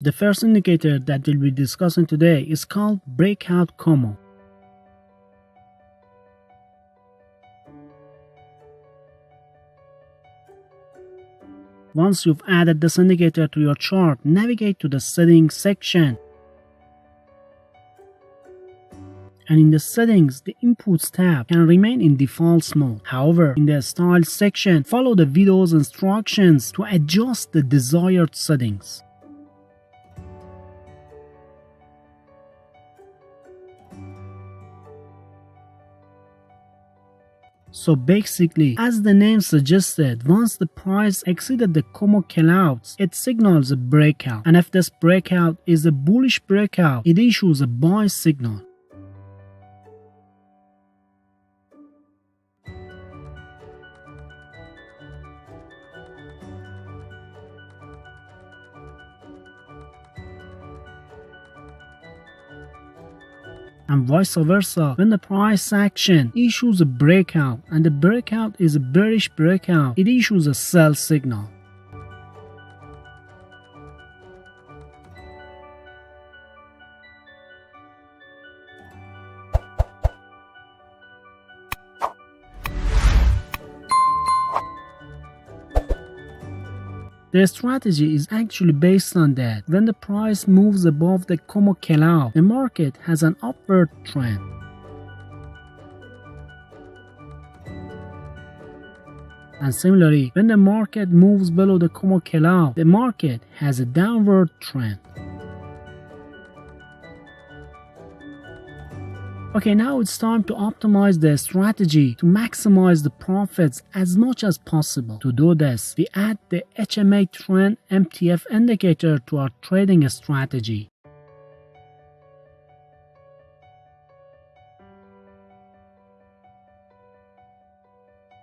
The first indicator that we'll be discussing today is called Breakout Como. Once you've added this indicator to your chart, navigate to the Settings section. And in the Settings, the Inputs tab can remain in default mode. However, in the Style section, follow the video's instructions to adjust the desired settings. So basically, as the name suggested, once the price exceeded the Como callouts, it signals a breakout. And if this breakout is a bullish breakout, it issues a buy signal. And vice versa, when the price action issues a breakout and the breakout is a bearish breakout, it issues a sell signal. The strategy is actually based on that. When the price moves above the Como callout, the market has an upward trend. And similarly, when the market moves below the Como callout, the market has a downward trend. Okay, now it's time to optimize the strategy to maximize the profits as much as possible. To do this, we add the HMA Trend MTF indicator to our trading strategy.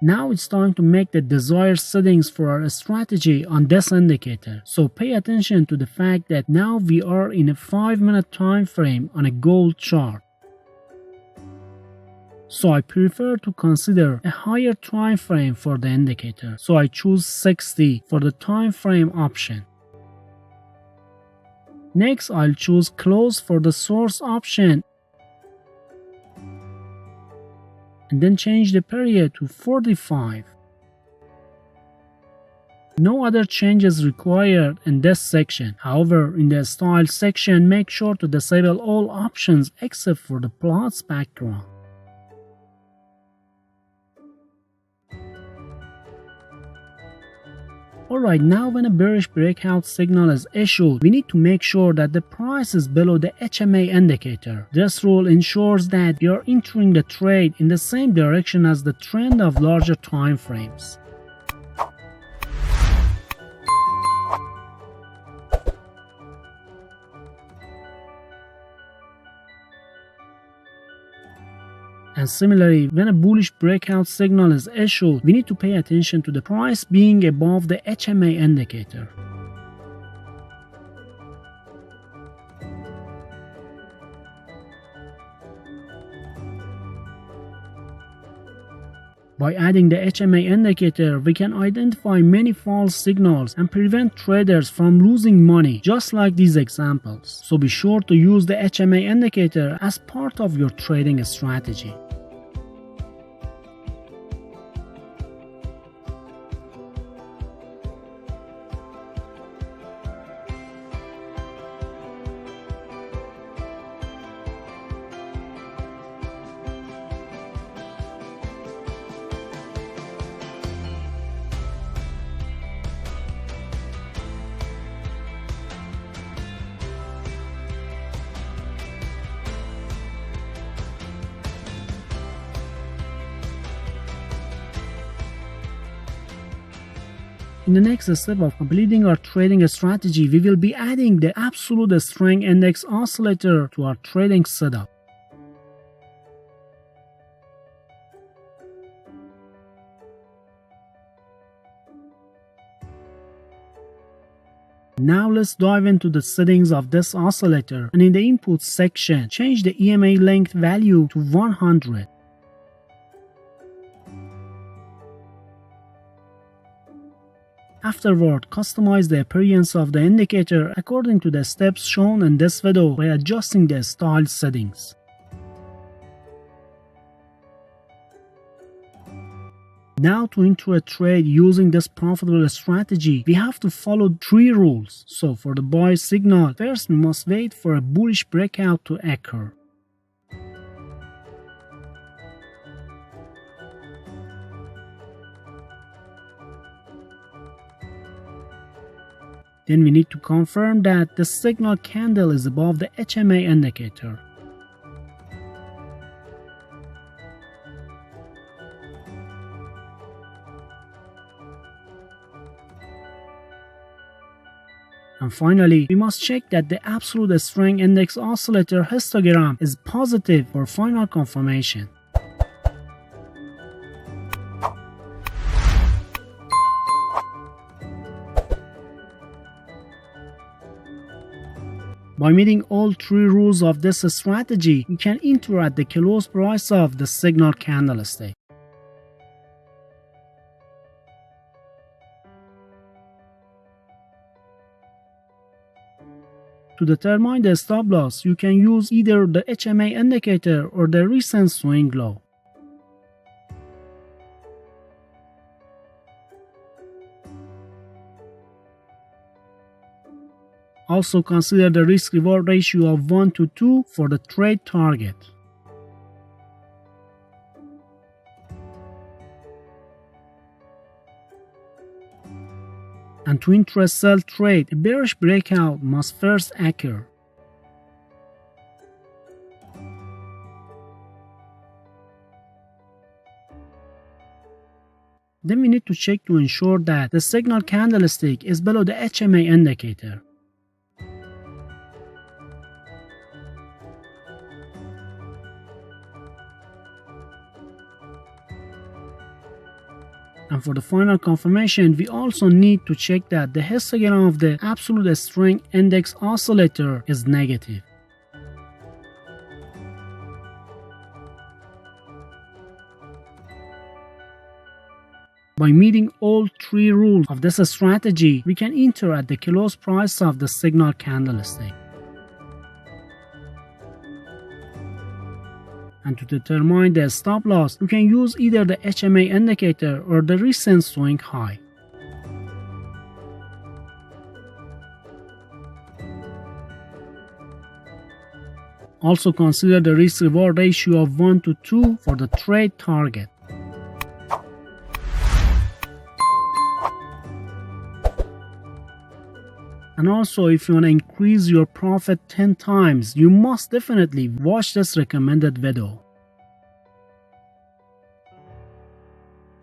Now it's time to make the desired settings for our strategy on this indicator. So pay attention to the fact that now we are in a 5-minute time frame on a gold chart. So I prefer to consider a higher time frame for the indicator. So I choose 60 for the time frame option. Next, I'll choose close for the source option. And then change the period to 45. No other changes required in this section. However, in the style section, make sure to disable all options except for the plots background. Alright, now when a bearish breakout signal is issued, we need to make sure that the price is below the HMA indicator. This rule ensures that you are entering the trade in the same direction as the trend of larger time frames. And similarly, when a bullish breakout signal is issued, we need to pay attention to the price being above the HMA indicator. By adding the HMA indicator, we can identify many false signals and prevent traders from losing money, just like these examples. So be sure to use the HMA indicator as part of your trading strategy. In the next step of completing our trading strategy, we will be adding the absolute strength index oscillator to our trading setup. Now let's dive into the settings of this oscillator, and in the input section, change the EMA length value to 100. Afterward, customize the appearance of the indicator according to the steps shown in this video by adjusting the style settings. Now to enter a trade using this profitable strategy, we have to follow 3 rules. So for the buy signal, first we must wait for a bullish breakout to occur. Then we need to confirm that the signal candle is above the HMA indicator. And finally, we must check that the absolute strength index oscillator histogram is positive for final confirmation. By meeting all 3 rules of this strategy, we can enter at the close price of the signal candlestick. To determine the stop loss, you can use either the HMA indicator or the recent swing low. Also consider the risk-reward ratio of 1 to 2 for the trade target. And to enter a sell trade, a bearish breakout must first occur. Then we need to check to ensure that the signal candlestick is below the HMA indicator. And for the final confirmation, we also need to check that the histogram of the absolute strength index oscillator is negative. By meeting all 3 rules of this strategy, we can enter at the close price of the signal candlestick. And to determine the stop loss, you can use either the HMA indicator or the recent swing high. Also consider the risk-reward ratio of 1 to 2 for the trade target. And also, if you want to increase your profit 10 times, you must definitely watch this recommended video.